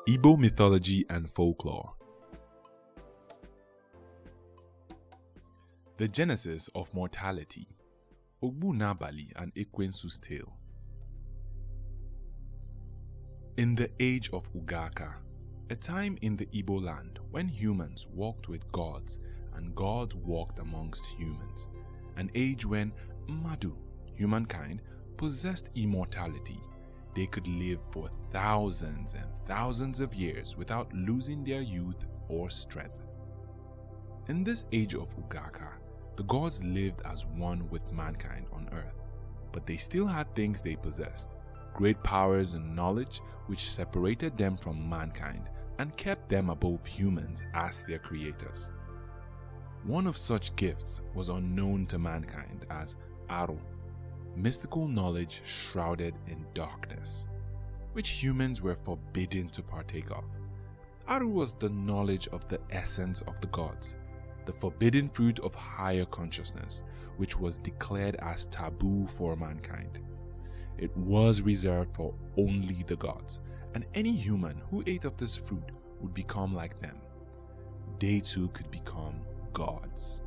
Igbo mythology and folklore. The genesis of mortality, Ogbunabali and Ekwensu's tale. In the age of Ugaka, a time in the Igbo land when humans walked with gods and gods walked amongst humans, an age when Madu, humankind, possessed immortality. They could live for thousands and thousands of years without losing their youth or strength. In this age of Ugaka, the gods lived as one with mankind on earth, but they still had things they possessed, great powers and knowledge which separated them from mankind and kept them above humans as their creators. One of such gifts was unknown to mankind as Aro, mystical knowledge shrouded in darkness, which humans were forbidden to partake of. Aru was the knowledge of the essence of the gods, the forbidden fruit of higher consciousness, which was declared as taboo for mankind. It was reserved for only the gods, and any human who ate of this fruit would become like them. They too could become gods.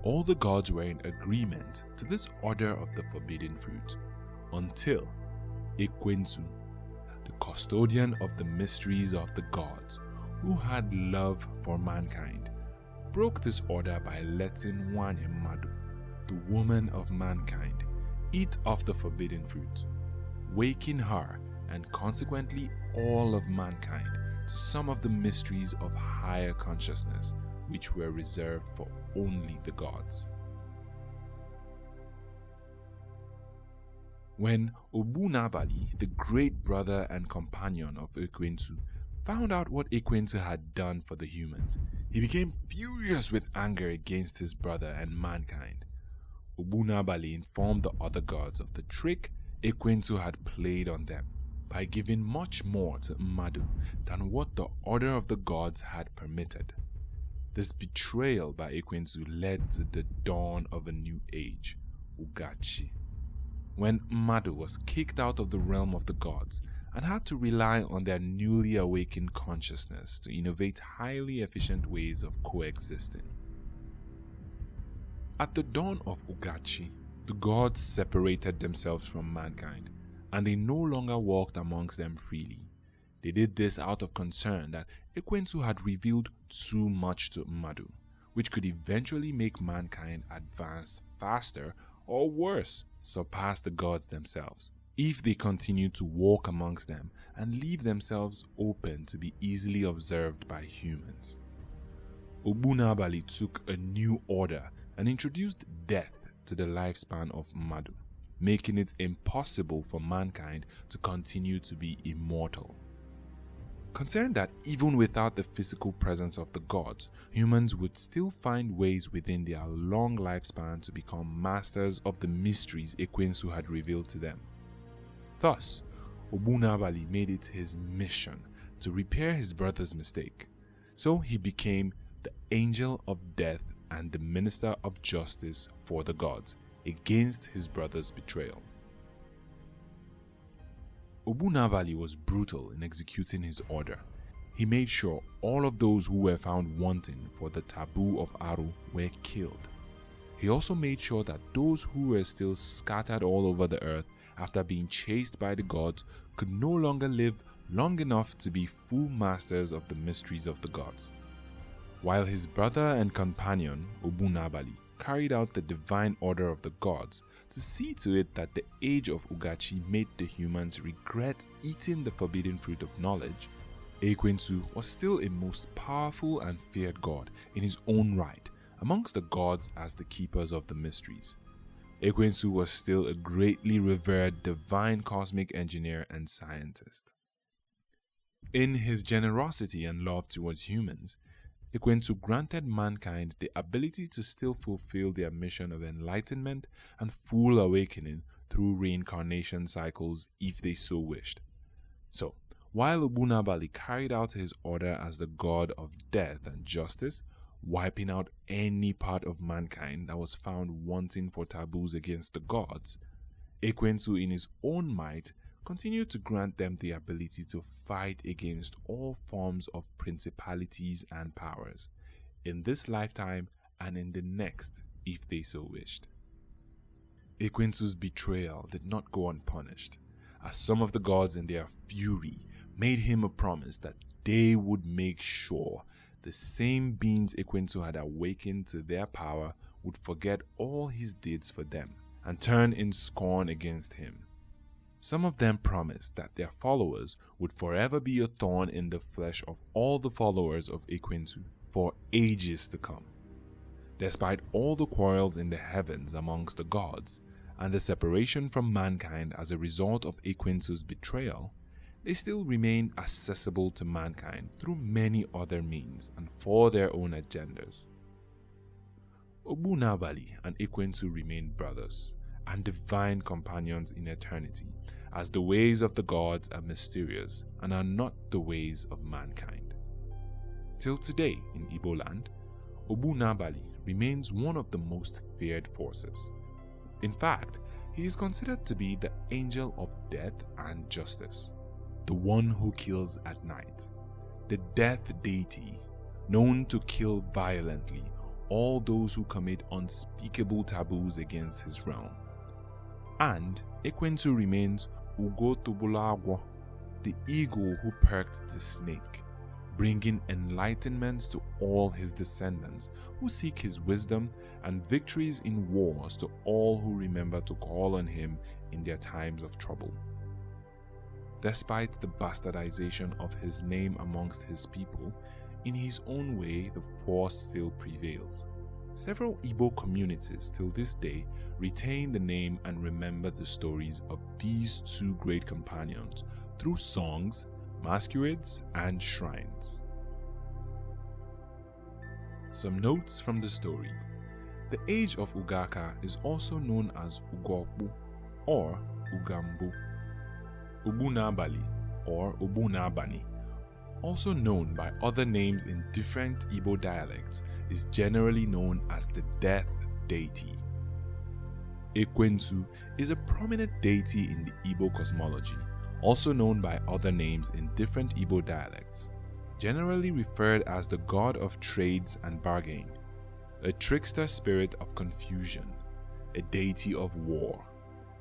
All the gods were in agreement to this order of the forbidden fruit, until Ekwensu, the custodian of the mysteries of the gods, who had love for mankind, broke this order by letting Nwanyị Mmadụ, the woman of mankind, eat of the forbidden fruit, waking her and consequently all of mankind to some of the mysteries of higher consciousness which were reserved for only the gods. When Ogbunabali, the great brother and companion of Ekwensu, found out what Ekwensu had done for the humans, he became furious with anger against his brother and mankind. Ogbunabali informed the other gods of the trick Ekwensu had played on them by giving much more to Mmadụ than what the order of the gods had permitted. This betrayal by Ekwensu led to the dawn of a new age, Ugachi, when Mmadụ was kicked out of the realm of the gods and had to rely on their newly awakened consciousness to innovate highly efficient ways of coexisting. At the dawn of Ugachi, the gods separated themselves from mankind, and they no longer walked amongst them freely. They did this out of concern that Ekwensu had revealed too much to Mmadụ, which could eventually make mankind advance faster or worse, surpass the gods themselves, if they continued to walk amongst them and leave themselves open to be easily observed by humans. Ogbunabali took a new order and introduced death to the lifespan of Mmadụ, making it impossible for mankind to continue to be immortal. Concerned that even without the physical presence of the gods, humans would still find ways within their long lifespan to become masters of the mysteries Ekwensu had revealed to them. Thus, Ogbunabali made it his mission to repair his brother's mistake. So he became the angel of death and the minister of justice for the gods against his brother's betrayal. Ogbunabali was brutal in executing his order. He made sure all of those who were found wanting for the taboo of Aru were killed. He also made sure that those who were still scattered all over the earth after being chased by the gods could no longer live long enough to be full masters of the mysteries of the gods. While his brother and companion, Ogbunabali, carried out the divine order of the gods to see to it that the age of Ugachi made the humans regret eating the forbidden fruit of knowledge, Ekwensu was still a most powerful and feared god in his own right amongst the gods as the keepers of the mysteries. Ekwensu was still a greatly revered divine cosmic engineer and scientist. In his generosity and love towards humans, Ekwensu granted mankind the ability to still fulfill their mission of enlightenment and full awakening through reincarnation cycles if they so wished. So, while Ogbunabali carried out his order as the god of death and justice, wiping out any part of mankind that was found wanting for taboos against the gods, Ekwensu in his own might continue to grant them the ability to fight against all forms of principalities and powers, in this lifetime and in the next, if they so wished. Ekwensu's betrayal did not go unpunished, as some of the gods in their fury made him a promise that they would make sure the same beings Ekwensu had awakened to their power would forget all his deeds for them and turn in scorn against him. Some of them promised that their followers would forever be a thorn in the flesh of all the followers of Ekwensu for ages to come. Despite all the quarrels in the heavens amongst the gods and the separation from mankind as a result of Ekwensu's betrayal, they still remain accessible to mankind through many other means and for their own agendas. Ogbunabali and Ekwensu remain brothers and divine companions in eternity, as the ways of the gods are mysterious and are not the ways of mankind. Till today in Igbo land, Ogbunabali remains one of the most feared forces. In fact, he is considered to be the angel of death and justice, the one who kills at night, the death deity known to kill violently all those who commit unspeakable taboos against his realm. And Ekwensu remains Ugotubulagwo, the eagle who perked the snake, bringing enlightenment to all his descendants who seek his wisdom and victories in wars to all who remember to call on him in their times of trouble. Despite the bastardization of his name amongst his people, in his own way the force still prevails. Several Igbo communities till this day retain the name and remember the stories of these two great companions through songs, masquerades, and shrines. Some notes from the story. The age of Ugaka is also known as Ugokbu or Ugambu. Ogbunabali or Ogbunabani, also known by other names in different Igbo dialects, is generally known as the death deity. Ekwensu is a prominent deity in the Igbo cosmology, also known by other names in different Igbo dialects, generally referred as the god of trades and bargain, a trickster spirit of confusion, a deity of war,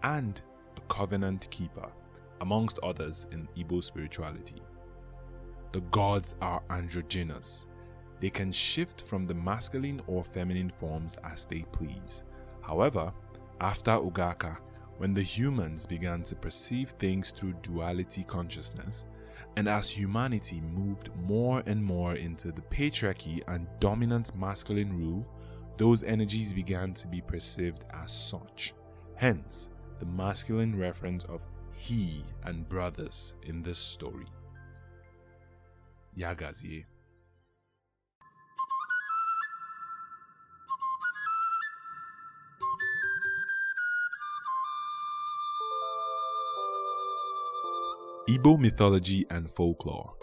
and a covenant keeper, amongst others in Igbo spirituality. The gods are androgynous. They can shift from the masculine or feminine forms as they please. However, after Ugaka, when the humans began to perceive things through duality consciousness, and as humanity moved more and more into the patriarchy and dominant masculine rule, those energies began to be perceived as such. Hence, the masculine reference of he and brothers in this story. Yagazie. Igbo mythology and folklore.